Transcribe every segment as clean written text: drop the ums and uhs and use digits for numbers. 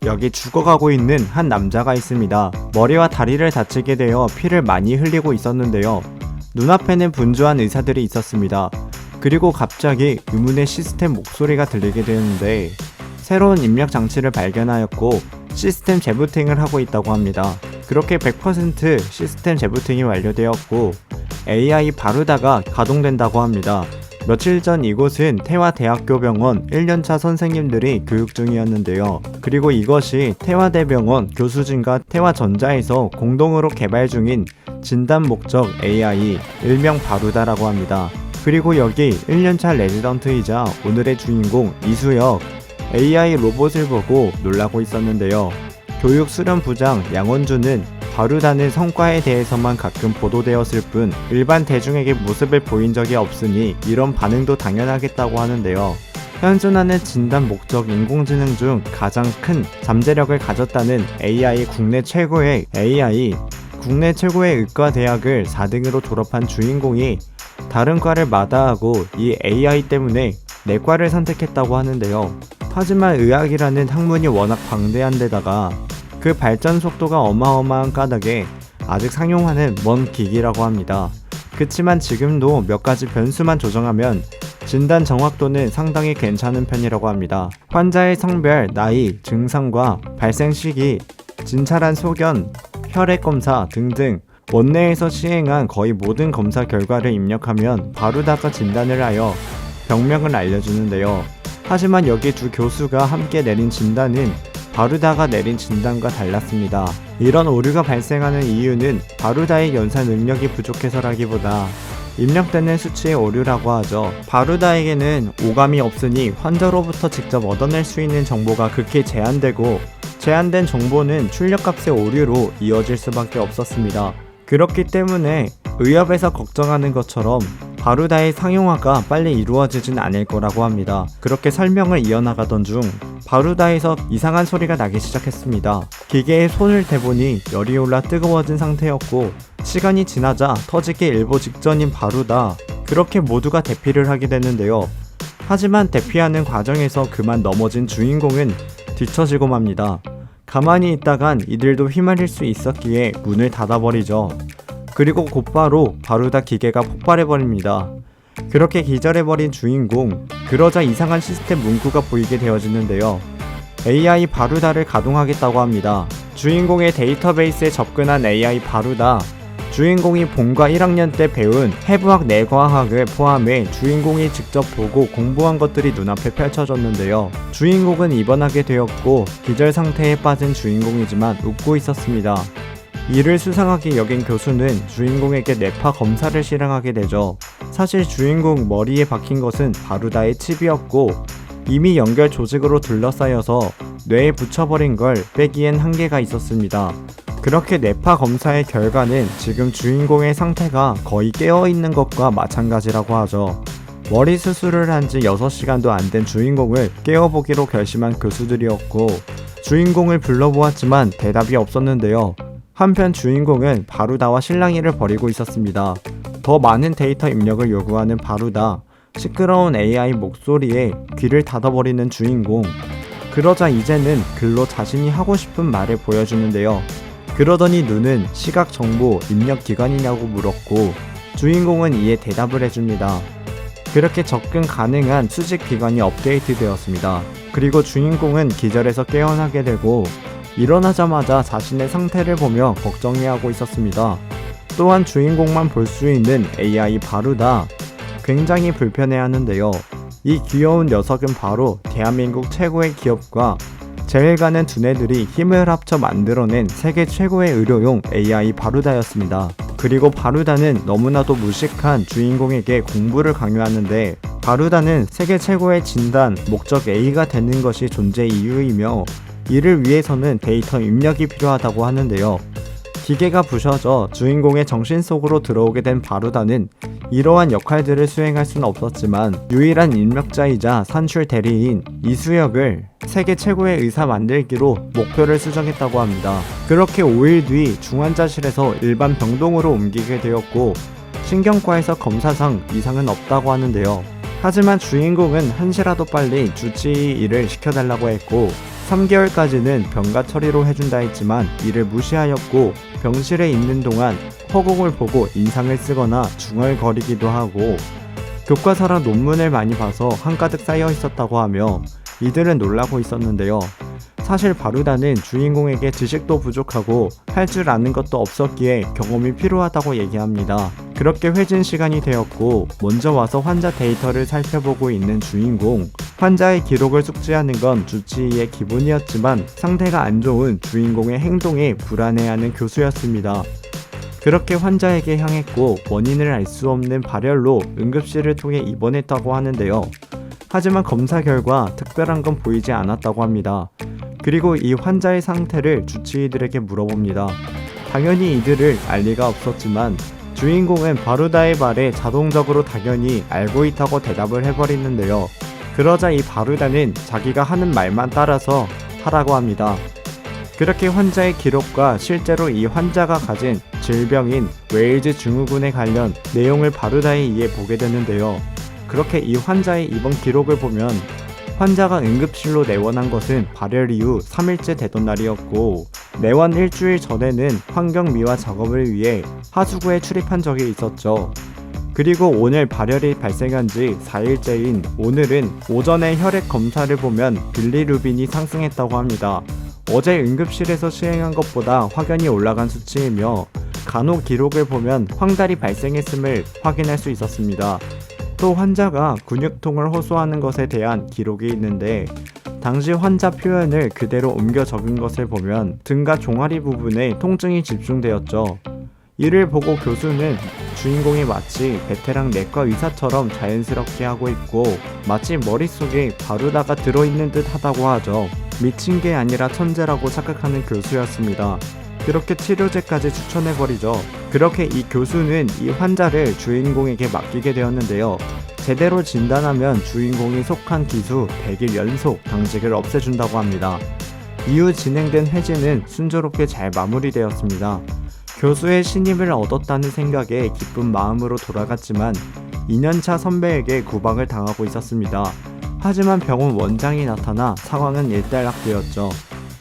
여기 죽어가고 있는 한 남자가 있습니다. 머리와 다리를 다치게 되어 피를 많이 흘리고 있었는데요. 눈앞에는 분주한 의사들이 있었습니다. 그리고 갑자기 의문의 시스템 목소리가 들리게 되는데 새로운 입력 장치를 발견하였고 시스템 재부팅을 하고 있다고 합니다. 그렇게 100% 시스템 재부팅이 완료되었고 AI 바루다가 가동된다고 합니다. 며칠 전 이곳은 태화대학교 병원 1년차 선생님들이 교육 중이었는데요. 그리고 이것이 태화대병원 교수진과 태화전자에서 공동으로 개발 중인 진단 목적 AI, 일명 바루다라고 합니다. 그리고 여기 1년차 레지던트이자 오늘의 주인공 이수혁, AI 로봇을 보고 놀라고 있었는데요. 교육 수련 부장 양원주는 바루다는 성과에 대해서만 가끔 보도되었을 뿐 일반 대중에게 모습을 보인 적이 없으니 이런 반응도 당연하겠다고 하는데요. 현존하는 진단 목적 인공지능 중 가장 큰 잠재력을 가졌다는 국내 최고의 의과대학을 4등으로 졸업한 주인공이 다른 과를 마다하고 이 AI 때문에 내과를 선택했다고 하는데요. 하지만 의학이라는 학문이 워낙 방대한 데다가 그 발전 속도가 어마어마한 까닭에 아직 상용화는 먼 기기라고 합니다. 그치만 지금도 몇 가지 변수만 조정하면 진단 정확도는 상당히 괜찮은 편이라고 합니다. 환자의 성별, 나이, 증상과 발생 시기, 진찰한 소견, 혈액 검사 등등 원내에서 시행한 거의 모든 검사 결과를 입력하면 바루다가 진단을 하여 병명을 알려주는데요. 하지만 여기 두 교수가 함께 내린 진단은 바루다가 내린 진단과 달랐습니다. 이런 오류가 발생하는 이유는 바루다의 연산 능력이 부족해서라기보다 입력되는 수치의 오류라고 하죠. 바루다에게는 오감이 없으니 환자로부터 직접 얻어낼 수 있는 정보가 극히 제한되고 제한된 정보는 출력값의 오류로 이어질 수밖에 없었습니다. 그렇기 때문에 의협에서 걱정하는 것처럼 바루다의 상용화가 빨리 이루어지진 않을 거라고 합니다. 그렇게 설명을 이어나가던 중 바루다에서 이상한 소리가 나기 시작했습니다. 기계에 손을 대보니 열이 올라 뜨거워진 상태였고 시간이 지나자 터지기 일보 직전인 바루다. 그렇게 모두가 대피를 하게 되는데요. 하지만 대피하는 과정에서 그만 넘어진 주인공은 뒤처지고 맙니다. 가만히 있다간 이들도 휘말릴 수 있었기에 문을 닫아버리죠. 그리고 곧바로 바루다 기계가 폭발해버립니다. 그렇게 기절해버린 주인공, 그러자 이상한 시스템 문구가 보이게 되어지는데요. AI 바루다를 가동하겠다고 합니다. 주인공의 데이터베이스에 접근한 AI 바루다, 주인공이 본과 1학년 때 배운 해부학 내과학을 포함해 주인공이 직접 보고 공부한 것들이 눈앞에 펼쳐졌는데요. 주인공은 입원하게 되었고 기절 상태에 빠진 주인공이지만 웃고 있었습니다. 이를 수상하게 여긴 교수는 주인공에게 뇌파 검사를 실행하게 되죠. 사실 주인공 머리에 박힌 것은 바루다의 칩이었고 이미 연결 조직으로 둘러싸여서 뇌에 붙여버린 걸 빼기엔 한계가 있었습니다. 그렇게 뇌파 검사의 결과는 지금 주인공의 상태가 거의 깨어있는 것과 마찬가지라고 하죠. 머리 수술을 한 지 6시간도 안 된 주인공을 깨워보기로 결심한 교수들이었고 주인공을 불러보았지만 대답이 없었는데요. 한편 주인공은 바루다와 실랑이를 벌이고 있었습니다. 더 많은 데이터 입력을 요구하는 바루다, 시끄러운 AI 목소리에 귀를 닫아버리는 주인공. 그러자 이제는 글로 자신이 하고 싶은 말을 보여주는데요. 그러더니 눈은 시각 정보 입력 기관이냐고 물었고 주인공은 이에 대답을 해줍니다. 그렇게 접근 가능한 수직 기관이 업데이트 되었습니다. 그리고 주인공은 기절해서 깨어나게 되고 일어나자마자 자신의 상태를 보며 걱정해하고 있었습니다. 또한 주인공만 볼 수 있는 AI 바루다, 굉장히 불편해하는데요. 이 귀여운 녀석은 바로 대한민국 최고의 기업과 제일 가는 두뇌들이 힘을 합쳐 만들어낸 세계 최고의 의료용 AI 바루다였습니다. 그리고 바루다는 너무나도 무식한 주인공에게 공부를 강요하는데 바루다는 세계 최고의 진단, 목적 A가 되는 것이 존재 이유이며 이를 위해서는 데이터 입력이 필요하다고 하는데요. 기계가 부셔져 주인공의 정신 속으로 들어오게 된 바루다는 이러한 역할들을 수행할 수는 없었지만 유일한 입력자이자 산출 대리인 이수혁을 세계 최고의 의사 만들기로 목표를 수정했다고 합니다. 그렇게 5일 뒤 중환자실에서 일반 병동으로 옮기게 되었고 신경과에서 검사상 이상은 없다고 하는데요. 하지만 주인공은 한시라도 빨리 주치의 일을 시켜달라고 했고 3개월까지는 병가 처리로 해준다 했지만 이를 무시하였고 병실에 있는 동안 허공을 보고 인상을 쓰거나 중얼거리기도 하고 교과서랑 논문을 많이 봐서 한가득 쌓여 있었다고 하며 이들은 놀라고 있었는데요. 사실 바루다는 주인공에게 지식도 부족하고 할 줄 아는 것도 없었기에 경험이 필요하다고 얘기합니다. 그렇게 회진 시간이 되었고 먼저 와서 환자 데이터를 살펴보고 있는 주인공. 환자의 기록을 숙지하는 건 주치의의 기본이었지만 상태가 안 좋은 주인공의 행동에 불안해하는 교수였습니다. 그렇게 환자에게 향했고 원인을 알 수 없는 발열로 응급실을 통해 입원했다고 하는데요. 하지만 검사 결과 특별한 건 보이지 않았다고 합니다. 그리고 이 환자의 상태를 주치의들에게 물어봅니다. 당연히 이들을 알 리가 없었지만 주인공은 바루다의 말에 자동적으로 당연히 알고 있다고 대답을 해버리는데요. 그러자 이 바루다는 자기가 하는 말만 따라서 하라고 합니다. 그렇게 환자의 기록과 실제로 이 환자가 가진 질병인 웨일즈 증후군에 관련 내용을 바루다에 의해 보게 되는데요. 그렇게 이 환자의 입원 기록을 보면 환자가 응급실로 내원한 것은 발열 이후 3일째 되던 날이었고 내원 일주일 전에는 환경미화 작업을 위해 하수구에 출입한 적이 있었죠. 그리고 오늘 발열이 발생한 지 4일째인 오늘은 오전에 혈액 검사를 보면 빌리루빈이 상승했다고 합니다. 어제 응급실에서 시행한 것보다 확연히 올라간 수치이며 간호 기록을 보면 황달이 발생했음을 확인할 수 있었습니다. 또 환자가 근육통을 호소하는 것에 대한 기록이 있는데 당시 환자 표현을 그대로 옮겨 적은 것을 보면 등과 종아리 부분에 통증이 집중되었죠. 이를 보고 교수는 주인공이 마치 베테랑 내과 의사처럼 자연스럽게 하고 있고 마치 머릿속에 바루다가 들어있는 듯 하다고 하죠. 미친 게 아니라 천재라고 착각하는 교수였습니다. 그렇게 치료제까지 추천해버리죠. 그렇게 이 교수는 이 환자를 주인공에게 맡기게 되었는데요. 제대로 진단하면 주인공이 속한 기수 100일 연속 당직을 없애준다고 합니다. 이후 진행된 회진은 순조롭게 잘 마무리되었습니다. 교수의 신임을 얻었다는 생각에 기쁜 마음으로 돌아갔지만 2년차 선배에게 구박을 당하고 있었습니다. 하지만 병원 원장이 나타나 상황은 일단락되었죠.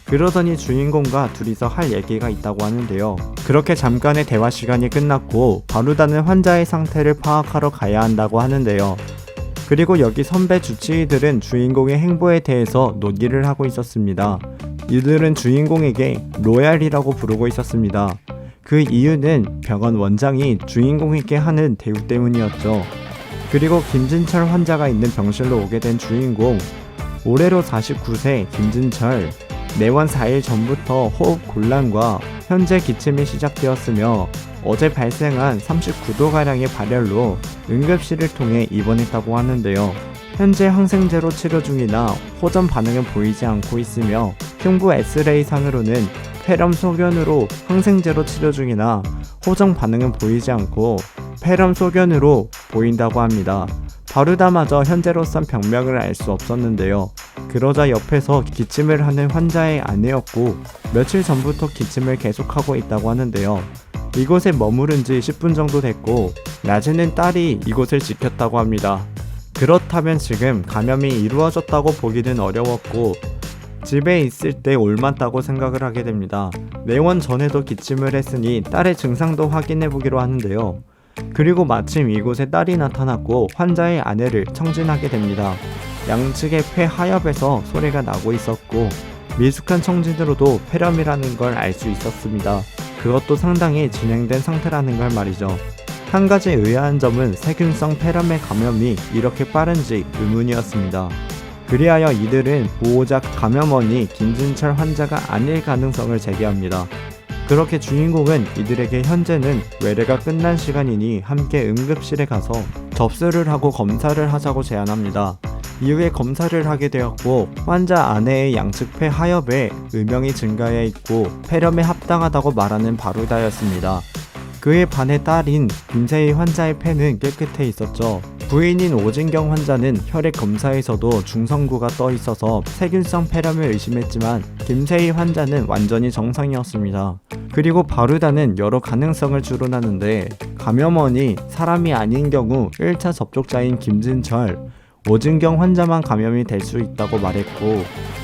그러더니 주인공과 둘이서 할 얘기가 있다고 하는데요. 그렇게 잠깐의 대화 시간이 끝났고 바루다는 환자의 상태를 파악하러 가야 한다고 하는데요. 그리고 여기 선배 주치의들은 주인공의 행보에 대해서 논의를 하고 있었습니다. 이들은 주인공에게 로얄이라고 부르고 있었습니다. 그 이유는 병원 원장이 주인공에게 하는 대우 때문이었죠. 그리고 김진철 환자가 있는 병실로 오게 된 주인공. 올해로 49세 김진철. 내원 4일 전부터 호흡 곤란과 현재 기침이 시작되었으며 어제 발생한 39도가량의 발열로 응급실을 통해 입원했다고 하는데요. 현재 항생제로 치료 중이나 호전 반응은 보이지 않고 있으며 흉부 엑스레이상으로는 폐렴 소견으로 항생제로 치료 중이나 호전 반응은 보이지 않고 폐렴 소견으로 보인다고 합니다. 바루다마저 현재로선 병명을 알 수 없었는데요. 그러자 옆에서 기침을 하는 환자의 아내였고 며칠 전부터 기침을 계속하고 있다고 하는데요. 이곳에 머무른 지 10분 정도 됐고 낮에는 딸이 이곳을 지켰다고 합니다. 그렇다면 지금 감염이 이루어졌다고 보기는 어려웠고 집에 있을 때 옮았다고 생각을 하게 됩니다. 내원 전에도 기침을 했으니 딸의 증상도 확인해보기로 하는데요. 그리고 마침 이곳에 딸이 나타났고 환자의 아내를 청진하게 됩니다. 양측의 폐 하엽에서 소리가 나고 있었고 미숙한 청진으로도 폐렴이라는 걸 알 수 있었습니다. 그것도 상당히 진행된 상태라는 걸 말이죠. 한 가지 의아한 점은 세균성 폐렴의 감염이 이렇게 빠른지 의문이었습니다. 그리하여 이들은 보호자 감염원이 김진철 환자가 아닐 가능성을 제기합니다. 그렇게 주인공은 이들에게 현재는 외래가 끝난 시간이니 함께 응급실에 가서 접수를 하고 검사를 하자고 제안합니다. 이후에 검사를 하게 되었고 환자 아내의 양측 폐 하엽에 음영이 증가해 있고 폐렴에 합당하다고 말하는 바루다였습니다. 그에 반해 딸인 김세희 환자의 폐는 깨끗해 있었죠. 부인인 오진경 환자는 혈액 검사에서도 중성구가 떠 있어서 세균성 폐렴을 의심했지만 김세희 환자는 완전히 정상이었습니다. 그리고 바루다는 여러 가능성을 추론하는데 감염원이 사람이 아닌 경우 1차 접촉자인 김진철, 오진경 환자만 감염이 될 수 있다고 말했고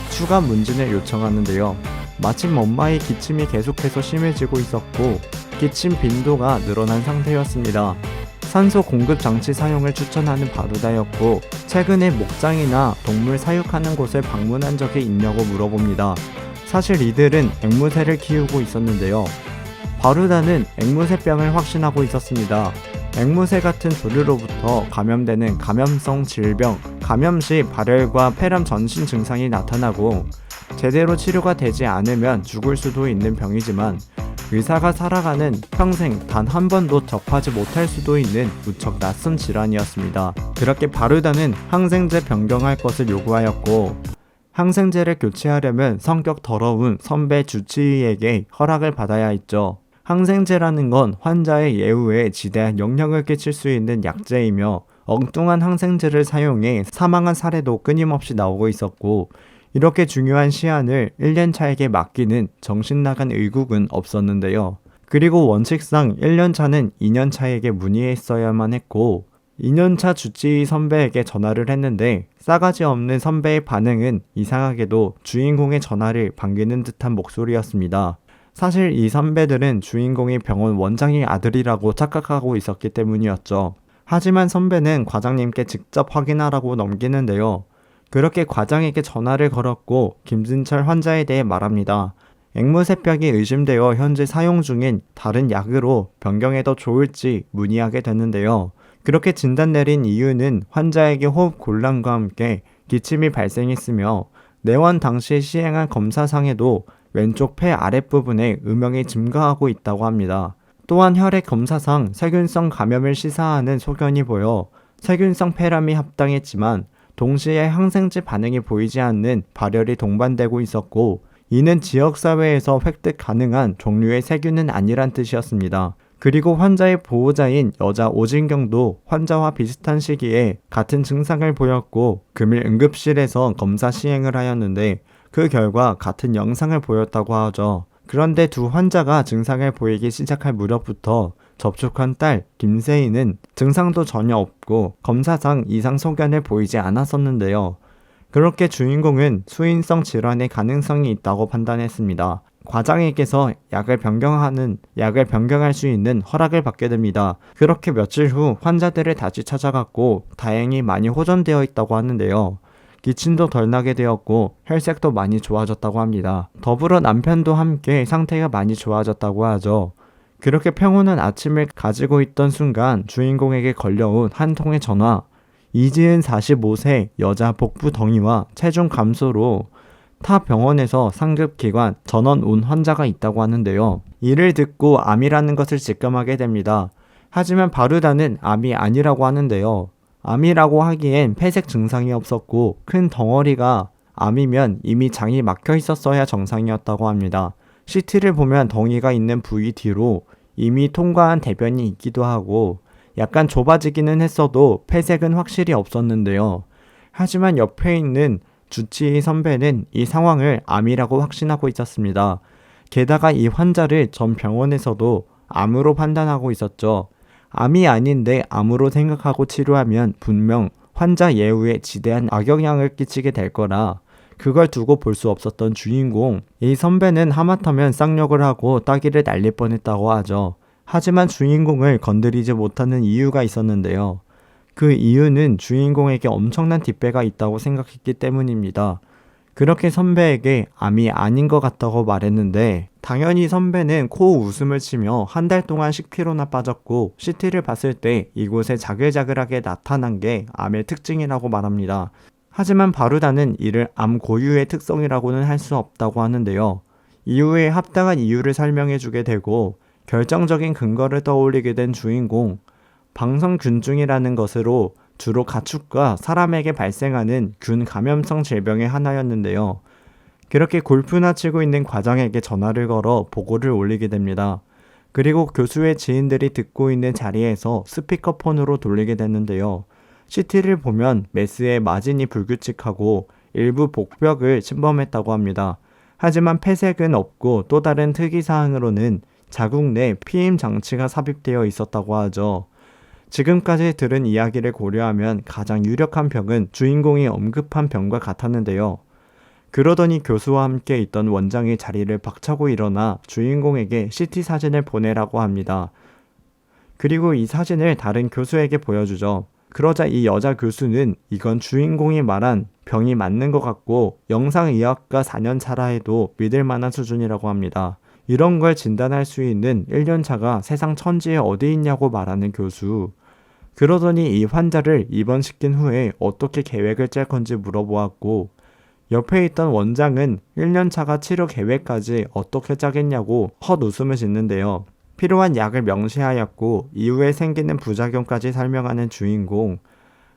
추가 문진을 요청하는데요. 마침 엄마의 기침이 계속해서 심해지고 있었고 기침 빈도가 늘어난 상태였습니다. 산소 공급 장치 사용을 추천하는 바루다였고 최근에 목장이나 동물 사육하는 곳을 방문한 적이 있냐고 물어봅니다. 사실 이들은 앵무새를 키우고 있었는데요. 바루다는 앵무새병을 확신하고 있었습니다. 앵무새 같은 조류로부터 감염되는 감염성 질병, 감염 시 발열과 폐렴 전신 증상이 나타나고 제대로 치료가 되지 않으면 죽을 수도 있는 병이지만 의사가 살아가는 평생 단 한 번도 접하지 못할 수도 있는 무척 낯선 질환이었습니다. 그렇게 바루다는 항생제 변경할 것을 요구하였고 항생제를 교체하려면 성격 더러운 선배 주치의에게 허락을 받아야 했죠. 항생제라는 건 환자의 예후에 지대한 영향을 끼칠 수 있는 약제이며 엉뚱한 항생제를 사용해 사망한 사례도 끊임없이 나오고 있었고 이렇게 중요한 시한을 1년차에게 맡기는 정신나간 의국은 없었는데요. 그리고 원칙상 1년차는 2년차에게 문의했어야만 했고 2년차 주치의 선배에게 전화를 했는데 싸가지 없는 선배의 반응은 이상하게도 주인공의 전화를 반기는 듯한 목소리였습니다. 사실 이 선배들은 주인공이 병원 원장의 아들이라고 착각하고 있었기 때문이었죠. 하지만 선배는 과장님께 직접 확인하라고 넘기는데요. 그렇게 과장에게 전화를 걸었고 김진철 환자에 대해 말합니다. 앵무새병이 의심되어 현재 사용 중인 다른 약으로 변경해도 좋을지 문의하게 되는데요. 그렇게 진단 내린 이유는 환자에게 호흡 곤란과 함께 기침이 발생했으며 내원 당시 시행한 검사상에도 왼쪽 폐 아랫부분에 음영이 증가하고 있다고 합니다. 또한 혈액 검사상 세균성 감염을 시사하는 소견이 보여 세균성 폐렴이 합당했지만 동시에 항생제 반응이 보이지 않는 발열이 동반되고 있었고 이는 지역사회에서 획득 가능한 종류의 세균은 아니란 뜻이었습니다. 그리고 환자의 보호자인 여자 오진경도 환자와 비슷한 시기에 같은 증상을 보였고 금일 응급실에서 검사 시행을 하였는데 그 결과 같은 영상을 보였다고 하죠. 그런데 두 환자가 증상을 보이기 시작할 무렵부터 접촉한 딸 김세희는 증상도 전혀 없고 검사상 이상 소견을 보이지 않았었는데요. 그렇게 주인공은 수인성 질환의 가능성이 있다고 판단했습니다. 과장에게서 약을 변경할 수 있는 허락을 받게 됩니다. 그렇게 며칠 후 환자들을 다시 찾아갔고 다행히 많이 호전되어 있다고 하는데요. 기침도 덜 나게 되었고 혈색도 많이 좋아졌다고 합니다. 더불어 남편도 함께 상태가 많이 좋아졌다고 하죠. 그렇게 평온한 아침을 가지고 있던 순간 주인공에게 걸려온 한 통의 전화. 이지은 45세 여자 복부 덩이와 체중 감소로 타 병원에서 상급기관 전원 온 환자가 있다고 하는데요. 이를 듣고 암이라는 것을 직감하게 됩니다. 하지만 바루다는 암이 아니라고 하는데요. 암이라고 하기엔 폐색 증상이 없었고 큰 덩어리가 암이면 이미 장이 막혀 있었어야 정상이었다고 합니다. CT를 보면 덩이가 있는 부위 뒤로 이미 통과한 대변이 있기도 하고 약간 좁아지기는 했어도 폐색은 확실히 없었는데요. 하지만 옆에 있는 주치의 선배는 이 상황을 암이라고 확신하고 있었습니다. 게다가 이 환자를 전 병원에서도 암으로 판단하고 있었죠. 암이 아닌데 암으로 생각하고 치료하면 분명 환자 예후에 지대한 악영향을 끼치게 될 거라 그걸 두고 볼 수 없었던 주인공. 이 선배는 하마터면 쌍욕을 하고 따귀를 날릴 뻔했다고 하죠. 하지만 주인공을 건드리지 못하는 이유가 있었는데요. 그 이유는 주인공에게 엄청난 뒷배가 있다고 생각했기 때문입니다. 그렇게 선배에게 암이 아닌 것 같다고 말했는데 당연히 선배는 코 웃음을 치며 한 달 동안 10kg나 빠졌고 CT를 봤을 때 이곳에 자글자글하게 나타난 게 암의 특징이라고 말합니다. 하지만 바루다는 이를 암 고유의 특성이라고는 할 수 없다고 하는데요. 이후에 합당한 이유를 설명해 주게 되고 결정적인 근거를 떠올리게 된 주인공. 방성균중이라는 것으로 주로 가축과 사람에게 발생하는 균 감염성 질병의 하나였는데요. 그렇게 골프나 치고 있는 과장에게 전화를 걸어 보고를 올리게 됩니다. 그리고 교수의 지인들이 듣고 있는 자리에서 스피커폰으로 돌리게 되는데요. CT를 보면 메스의 마진이 불규칙하고 일부 복벽을 침범했다고 합니다. 하지만 폐색은 없고 또 다른 특이사항으로는 자궁 내 피임 장치가 삽입되어 있었다고 하죠. 지금까지 들은 이야기를 고려하면 가장 유력한 병은 주인공이 언급한 병과 같았는데요. 그러더니 교수와 함께 있던 원장이 자리를 박차고 일어나 주인공에게 CT 사진을 보내라고 합니다. 그리고 이 사진을 다른 교수에게 보여주죠. 그러자 이 여자 교수는 이건 주인공이 말한 병이 맞는 것 같고 영상의학과 4년 차라 해도 믿을 만한 수준이라고 합니다. 이런 걸 진단할 수 있는 1년차가 세상 천지에 어디 있냐고 말하는 교수. 그러더니 이 환자를 입원시킨 후에 어떻게 계획을 짤 건지 물어보았고 옆에 있던 원장은 1년차가 치료 계획까지 어떻게 짜겠냐고 헛웃음을 짓는데요. 필요한 약을 명시하였고 이후에 생기는 부작용까지 설명하는 주인공.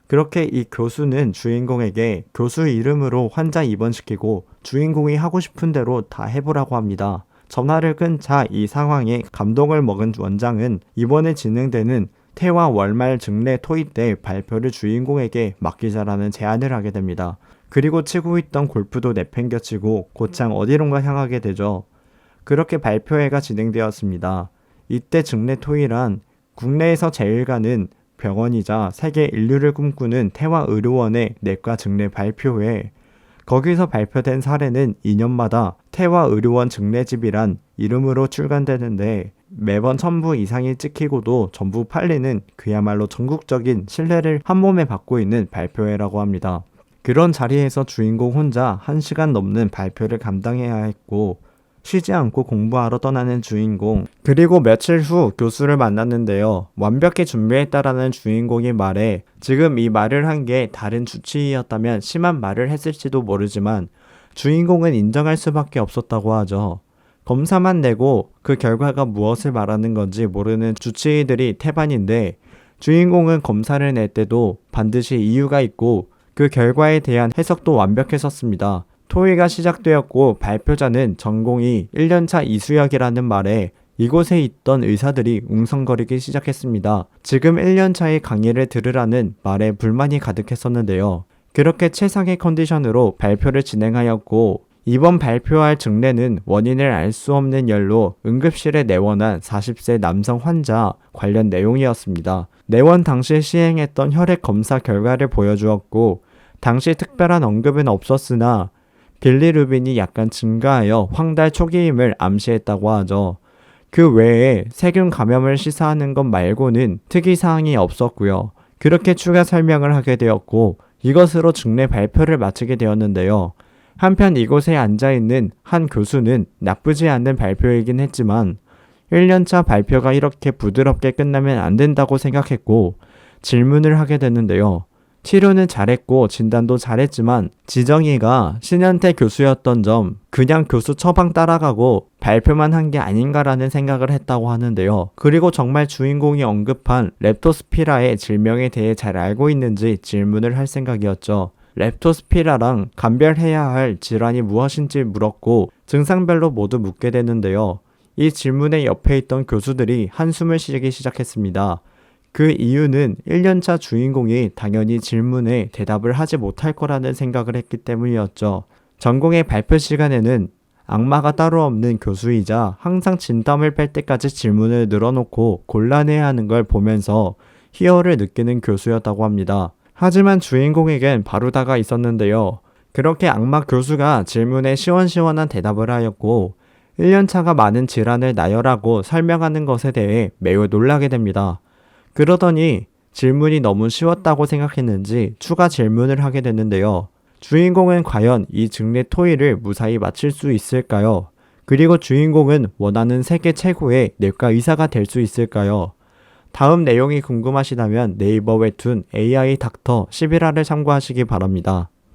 그렇게 이 교수는 주인공에게 교수 이름으로 환자 입원시키고 주인공이 하고 싶은 대로 다 해보라고 합니다. 전화를 끊자 이 상황에 감동을 먹은 원장은 이번에 진행되는 태와 월말 증례 토의 때 발표를 주인공에게 맡기자라는 제안을 하게 됩니다. 그리고 치고 있던 골프도 내팽겨치고 곧장 어디론가 향하게 되죠. 그렇게 발표회가 진행되었습니다. 이때 증례 토의란 국내에서 제일 가는 병원이자 세계 인류를 꿈꾸는 태화의료원의 내과 증례 발표회. 거기서 발표된 사례는 2년마다 태화의료원 증례집이란 이름으로 출간되는데 매번 1000부 이상이 찍히고도 전부 팔리는 그야말로 전국적인 신뢰를 한몸에 받고 있는 발표회라고 합니다. 그런 자리에서 주인공 혼자 1시간 넘는 발표를 감당해야 했고 쉬지 않고 공부하러 떠나는 주인공. 그리고 며칠 후 교수를 만났는데요. 완벽히 준비했다라는 주인공의 말에 지금 이 말을 한 게 다른 주치의였다면 심한 말을 했을지도 모르지만 주인공은 인정할 수밖에 없었다고 하죠. 검사만 내고 그 결과가 무엇을 말하는 건지 모르는 주치의들이 태반인데 주인공은 검사를 낼 때도 반드시 이유가 있고 그 결과에 대한 해석도 완벽했었습니다. 토의가 시작되었고 발표자는 전공이 1년차 이수혁이라는 말에 이곳에 있던 의사들이 웅성거리기 시작했습니다. 지금 1년차의 강의를 들으라는 말에 불만이 가득했었는데요. 그렇게 최상의 컨디션으로 발표를 진행하였고 이번 발표할 증례는 원인을 알 수 없는 열로 응급실에 내원한 40세 남성 환자 관련 내용이었습니다. 내원 당시 시행했던 혈액 검사 결과를 보여주었고 당시 특별한 언급은 없었으나 빌리루빈이 약간 증가하여 황달 초기임을 암시했다고 하죠. 그 외에 세균 감염을 시사하는 것 말고는 특이사항이 없었고요. 그렇게 추가 설명을 하게 되었고 이것으로 증례 발표를 마치게 되었는데요. 한편 이곳에 앉아있는 한 교수는 나쁘지 않는 발표이긴 했지만 1년차 발표가 이렇게 부드럽게 끝나면 안 된다고 생각했고 질문을 하게 됐는데요. 치료는 잘했고 진단도 잘했지만 지정이가 신현태 교수였던 점 그냥 교수 처방 따라가고 발표만 한 게 아닌가라는 생각을 했다고 하는데요. 그리고 정말 주인공이 언급한 렙토스피라의 질명에 대해 잘 알고 있는지 질문을 할 생각이었죠. 렙토스피라랑 감별해야 할 질환이 무엇인지 물었고 증상별로 모두 묻게 되는데요. 이 질문에 옆에 있던 교수들이 한숨을 쉬기 시작했습니다. 그 이유는 1년차 주인공이 당연히 질문에 대답을 하지 못할 거라는 생각을 했기 때문이었죠. 전공의 발표 시간에는 악마가 따로 없는 교수이자 항상 진땀을 뺄 때까지 질문을 늘어놓고 곤란해하는 걸 보면서 희열을 느끼는 교수였다고 합니다. 하지만 주인공에겐 바루다가 있었는데요. 그렇게 악마 교수가 질문에 시원시원한 대답을 하였고 1년차가 많은 질환을 나열하고 설명하는 것에 대해 매우 놀라게 됩니다. 그러더니 질문이 너무 쉬웠다고 생각했는지 추가 질문을 하게 됐는데요. 주인공은 과연 이 증례 토의를 무사히 마칠 수 있을까요? 그리고 주인공은 원하는 세계 최고의 내과 의사가 될 수 있을까요? 다음 내용이 궁금하시다면 네이버 웹툰 AI 닥터 11화를 참고하시기 바랍니다.